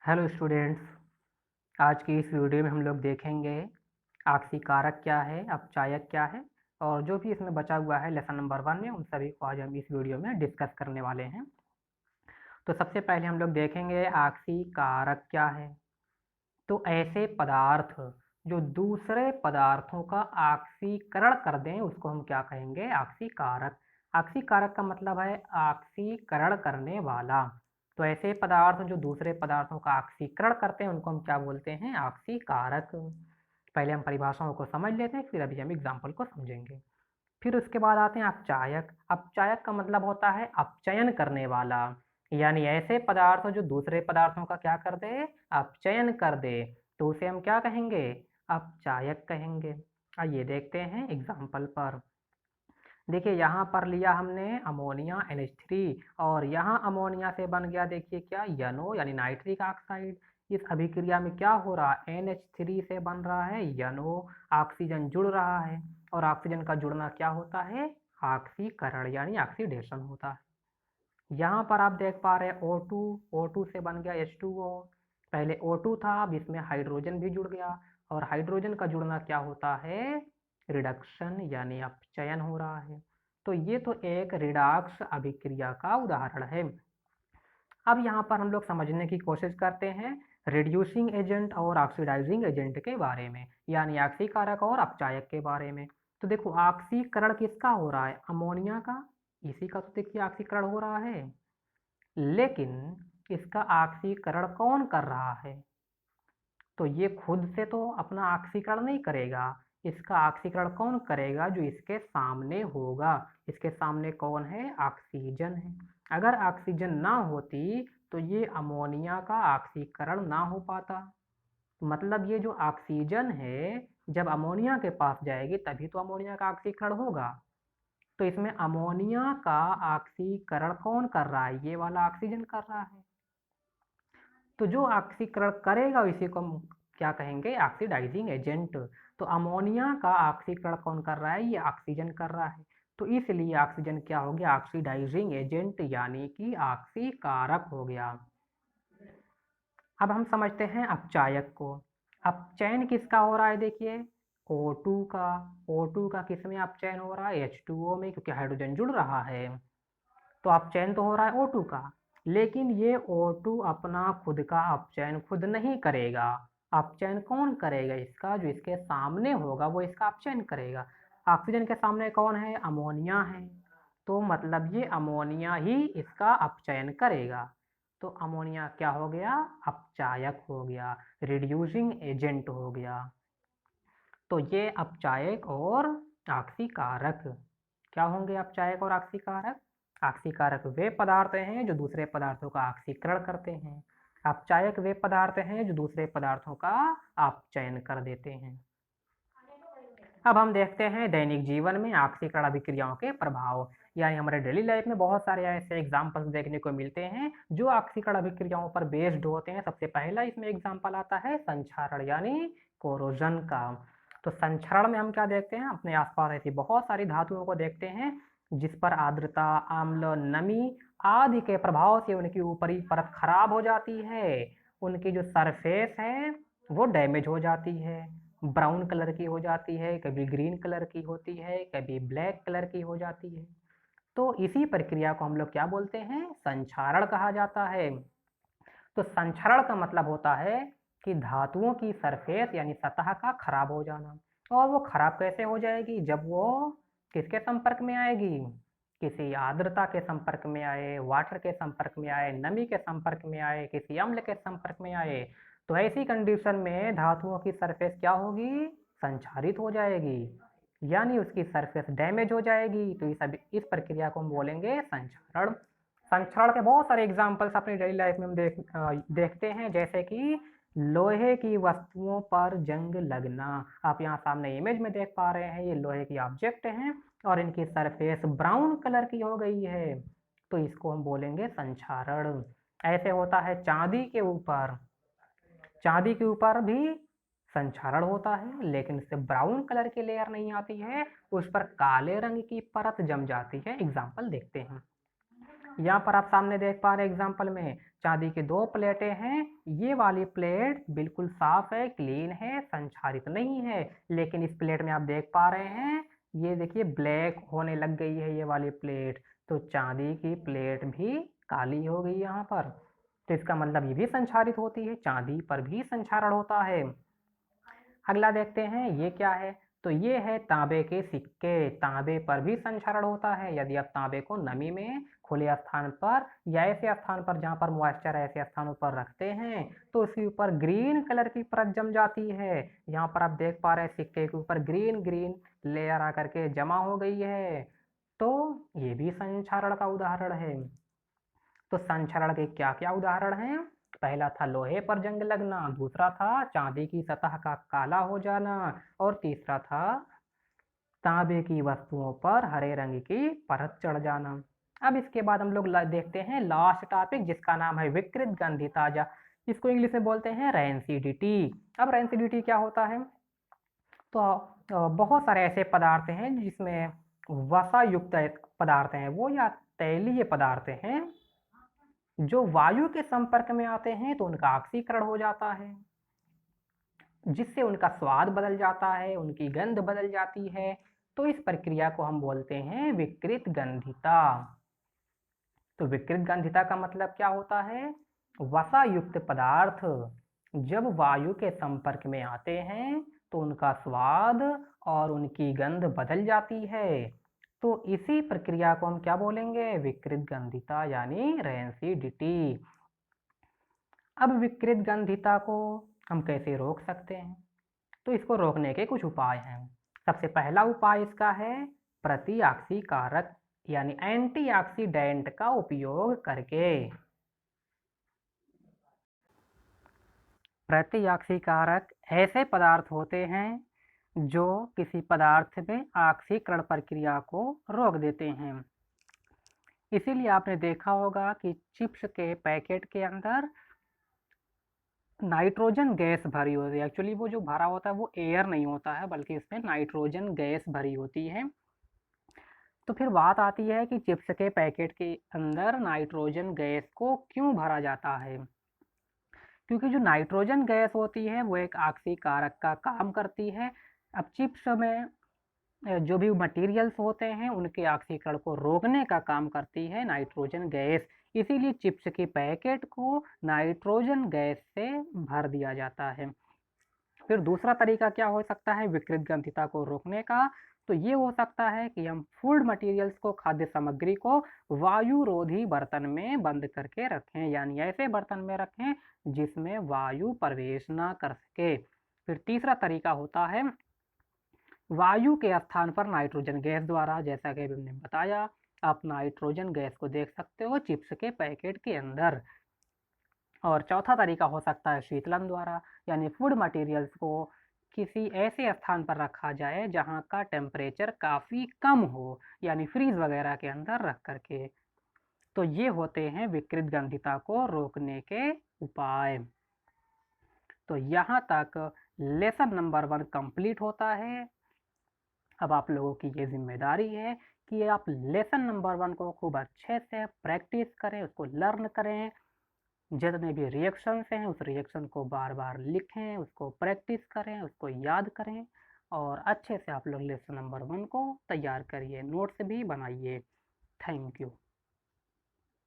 Hello students. आज की इस वीडियो में हम लोग देखेंगे आपसी कारक क्या है, अपचायक क्या है और जो भी इसमें बचा हुआ है लेसन नंबर 1 में उन सभी को आज हम इस वीडियो में डिस्कस करने वाले हैं। तो सबसे पहले हम लोग देखेंगे आपसी कारक क्या है। तो ऐसे पदार्थ जो दूसरे पदार्थों का ऑक्सीकरण कर दें उसको हम क्या कहेंगे? ऑक्सी कारक। ऑक्सी कारक का मतलब है ऑक्सीकरण करने वाला। तो ऐसे पदार्थ जो दूसरे पदार्थों का ऑक्सीकरण करते हैं उनको हम क्या बोलते हैं? ऑक्सी कारक। पहले हम परिभाषाओं को समझ लेते हैं, फिर अभी हम एग्जाम्पल को समझेंगे। फिर उसके बाद आते हैं अपचायक। अपचायक का मतलब होता है अपचयन करने वाला, यानी ऐसे पदार्थ जो दूसरे पदार्थों का क्या कर दे? अपचयन कर दे, तो उसे हम क्या कहेंगे? अपचायक कहेंगे। आइए देखते हैं एग्जाम्पल पर। देखिए यहाँ पर लिया हमने अमोनिया NH3 और यहाँ अमोनिया से बन गया देखिए क्या? NO यानी नाइट्रिक ऑक्साइड। इस अभिक्रिया में क्या हो रहा है? NH3 से बन रहा है NO, ऑक्सीजन जुड़ रहा है और ऑक्सीजन का जुड़ना क्या होता है? ऑक्सीकरण यानी ऑक्सीडेशन होता है। यहाँ पर आप देख पा रहे हैं O2, O2 से बन गया H2O। पहले O2 था, अब इसमें हाइड्रोजन भी जुड़ गया और हाइड्रोजन का जुड़ना क्या होता है? रिडक्शन यानी अपचयन हो रहा है। तो ये तो एक रिडॉक्स अभिक्रिया का उदाहरण है। अब यहाँ पर हम लोग समझने की कोशिश करते हैं रिड्यूसिंग एजेंट और ऑक्सीडाइजिंग एजेंट के बारे में, यानी ऑक्सीकारक और अपचायक के बारे में। तो देखो ऑक्सीकरण किसका हो रहा है? अमोनिया का। इसी का तो देखिए ऑक्सीकरण हो रहा है, लेकिन इसका ऑक्सीकरण कौन कर रहा है? तो ये खुद से तो अपना ऑक्सीकरण नहीं करेगा, इसका ऑक्सीकरण कौन करेगा? जो इसके सामने होगा। इसके सामने कौन है? ऑक्सीजन है। अगर ऑक्सीजन ना होती तो ये अमोनिया का ऑक्सीकरण ना हो पाता। मतलब ये जो ऑक्सीजन है जब अमोनिया के पास जाएगी तभी तो अमोनिया का ऑक्सीकरण होगा। तो इसमें अमोनिया का ऑक्सीकरण कौन कर रहा है? ये वाला ऑक्सीजन कर रहा है। तो जो ऑक्सीकरण करेगा इसी को हम क्या कहेंगे? Oxidising agent. तो अमोनिया का ऑक्सीकरण कौन कर रहा है? ये ऑक्सीजन कर रहा है। तो इसलिए ऑक्सीजन क्या हो गया? ऑक्सीडाइजिंग एजेंट यानी कि ऑक्सीकारक हो गया। अब हम समझते हैं अपचायक को। अपचयन किसका हो रहा है? देखिए O2 का। O2 का किस में अपचयन हो रहा है? H2O में, क्योंकि हाइड्रोजन जुड़ रहा है। तो अपचयन तो हो रहा है O2 का, लेकिन ये O2 अपना खुद का अपचयन खुद नहीं करेगा। अपचयन कौन करेगा? इसका जो इसके सामने होगा वो इसका अपचयन करेगा। ऑक्सीजन के सामने कौन है? अमोनिया है। तो मतलब ये अमोनिया ही इसका अपचयन करेगा। तो अमोनिया क्या हो गया? अपचायक हो गया, रिड्यूसिंग एजेंट हो गया। तो ये अपचायक और ऑक्सीकारक क्या होंगे? अपचायक और ऑक्सीकारक। ऑक्सीकारक वे पदार्थ हैं जो दूसरे पदार्थों का ऑक्सीकरण करते हैं। अपचायक वे पदार्थ हैं जो दूसरे पदार्थों का अपचयन कर देते हैं। अब हम देखते हैं दैनिक जीवन में ऑक्सीकरण अभिक्रियाओं के प्रभाव, यानी हमारे डेली लाइफ में बहुत सारे ऐसे एग्जाम्पल्स देखने को मिलते हैं जो ऑक्सीकरण अभिक्रियाओं पर बेस्ड होते हैं। सबसे पहला इसमें एग्जाम्पल आता है संक्षारण यानी कोरोजन का। तो संक्षारण में हम क्या देखते हैं? अपने आसपास ऐसी बहुत सारी धातुओं को देखते हैं जिस पर आर्द्रता, अम्ल, नमी आदि के प्रभाव से उनकी ऊपरी परत खराब हो जाती है। उनकी जो सरफेस है वो डैमेज हो जाती है, ब्राउन कलर की हो जाती है, कभी ग्रीन कलर की होती है, कभी ब्लैक कलर की हो जाती है। तो इसी प्रक्रिया को हम लोग क्या बोलते हैं? संक्षारण कहा जाता है। तो संक्षारण का मतलब होता है कि धातुओं की सरफेस यानी सतह का खराब हो जाना। और वो खराब कैसे हो जाएगी? जब वो किसके संपर्क में आएगी? किसी आर्द्रता के संपर्क में आए, वाटर के संपर्क में आए, नमी के संपर्क में आए, किसी अम्ल के संपर्क में आए। तो ऐसी कंडीशन में धातुओं की सरफेस क्या होगी? संक्षारित हो जाएगी, यानी उसकी सरफेस डैमेज हो जाएगी। तो इस प्रक्रिया को हम बोलेंगे संक्षारण। संक्षारण के बहुत सारे एग्जाम्पल्स अपनी डेली लाइफ में हम देखते हैं, जैसे कि लोहे की वस्तुओं पर जंग लगना। आप यहाँ सामने इमेज में देख पा रहे हैं, ये लोहे की ऑब्जेक्ट हैं और इनकी सरफेस ब्राउन कलर की हो गई है, तो इसको हम बोलेंगे संक्षारण। ऐसे होता है चांदी के ऊपर। चांदी के ऊपर भी संक्षारण होता है, लेकिन इससे ब्राउन कलर की लेयर नहीं आती है, उस पर काले रंग की परत जम जाती है। एग्जाम्पल देखते हैं। यहाँ पर आप सामने देख पा रहे हैं एग्जाम्पल में चांदी की 2 प्लेटें हैं, ये वाली प्लेट बिल्कुल साफ है, क्लीन है, संक्षारित नहीं है। लेकिन इस प्लेट में आप देख पा रहे हैं, ये देखिए ब्लैक होने लग गई है ये वाली प्लेट। तो चांदी की प्लेट भी काली हो गई यहाँ पर। तो इसका मतलब ये भी संक्षारित होती है, चांदी पर भी संक्षारण होता है। अगला देखते हैं ये क्या है। तो ये है तांबे के सिक्के। तांबे पर भी संक्षारण होता है। यदि आप तांबे को नमी में खुले स्थान पर या ऐसे स्थान पर जहाँ पर मॉइस्चर है ऐसे स्थानों पर रखते हैं तो उसके ऊपर ग्रीन कलर की परत जम जाती है। यहाँ पर आप देख पा रहे हैं सिक्के के ऊपर ग्रीन ग्रीन लेयर आकर के जमा हो गई है। तो ये भी संक्षारण का उदाहरण है। तो संक्षारण के क्या क्या उदाहरण हैं? पहला था लोहे पर जंग लगना, दूसरा था चांदी की सतह का काला हो जाना और तीसरा था तांबे की वस्तुओं पर हरे रंग की परत चढ़ जाना। अब इसके बाद हम लोग देखते हैं लास्ट टॉपिक जिसका नाम है विकृत गंधिता, इसको इंग्लिश में बोलते हैं रैंसिडिटी। अब रैंसिडिटी क्या होता है? तो बहुत सारे ऐसे पदार्थ हैं जिसमें वसा युक्त पदार्थ हैं वो या तैलीय पदार्थ हैं जो वायु के संपर्क में आते हैं तो उनका ऑक्सीकरण हो जाता है, जिससे उनका स्वाद बदल जाता है, उनकी गंध बदल जाती है। तो इस प्रक्रिया को हम बोलते हैं विकृत गंधिता। तो विकृत गंधिता का मतलब क्या होता है? वसा युक्त पदार्थ जब वायु के संपर्क में आते हैं तो उनका स्वाद और उनकी गंध बदल जाती है। तो इसी प्रक्रिया को हम क्या बोलेंगे? विकृत गंधिता यानी रैंसिडिटी। अब विकृत गंधिता को हम कैसे रोक सकते हैं? तो इसको रोकने के कुछ उपाय हैं। सबसे पहला उपाय इसका है प्रतिऑक्सीकारक यानी एंटीऑक्सीडेंट का उपयोग करके। प्रतिऑक्सीकारक ऐसे पदार्थ होते हैं जो किसी पदार्थ में ऑक्सीकरण प्रक्रिया को रोक देते हैं। इसीलिए आपने देखा होगा कि चिप्स के पैकेट के अंदर नाइट्रोजन गैस भरी होती है। एक्चुअली वो जो भरा होता है वो एयर नहीं होता है बल्कि इसमें नाइट्रोजन गैस भरी होती है। तो फिर बात आती है कि चिप्स के पैकेट के अंदर नाइट्रोजन गैस को क्यों भरा जाता है? क्योंकि जो नाइट्रोजन गैस होती है वो एक ऑक्सीकारक का काम करती है। अब चिप्स में जो भी मटेरियल्स होते हैं उनके ऑक्सीकरण को रोकने का काम करती है नाइट्रोजन गैस। इसीलिए चिप्स के पैकेट को नाइट्रोजन गैस से भर दिया जाता है। फिर दूसरा तरीका क्या हो सकता है विकृत गंधिता को रोकने का? तो ये हो सकता है कि हम फूड मटेरियल्स को, खाद्य सामग्री को वायुरोधी बर्तन में बंद करके रखें, यानी ऐसे बर्तन में रखें जिसमें वायु प्रवेश ना कर सके। फिर तीसरा तरीका होता है वायु के स्थान पर नाइट्रोजन गैस द्वारा। जैसा कि हमने बताया, आप नाइट्रोजन गैस को देख सकते हो चिप्स के पैकेट के अंदर। और चौथा तरीका हो सकता है शीतलन द्वारा, यानी फूड मटेरियल्स को किसी ऐसे स्थान पर रखा जाए जहां का टेम्परेचर काफ़ी कम हो, यानी फ्रीज वगैरह के अंदर रख करके। तो ये होते हैं विकृत गंधिता को रोकने के उपाय। तो यहाँ तक लेसन नंबर 1 कंप्लीट होता है। अब आप लोगों की ये जिम्मेदारी है कि आप लेसन नंबर 1 को खूब अच्छे से प्रैक्टिस करें, उसको लर्न करें। जितने भी रिएक्शंस हैं उस रिएक्शन को बार बार लिखें, उसको प्रैक्टिस करें, उसको याद करें और अच्छे से आप लोग लेसन नंबर 1 को तैयार करिए, नोट्स भी बनाइए। Thank you.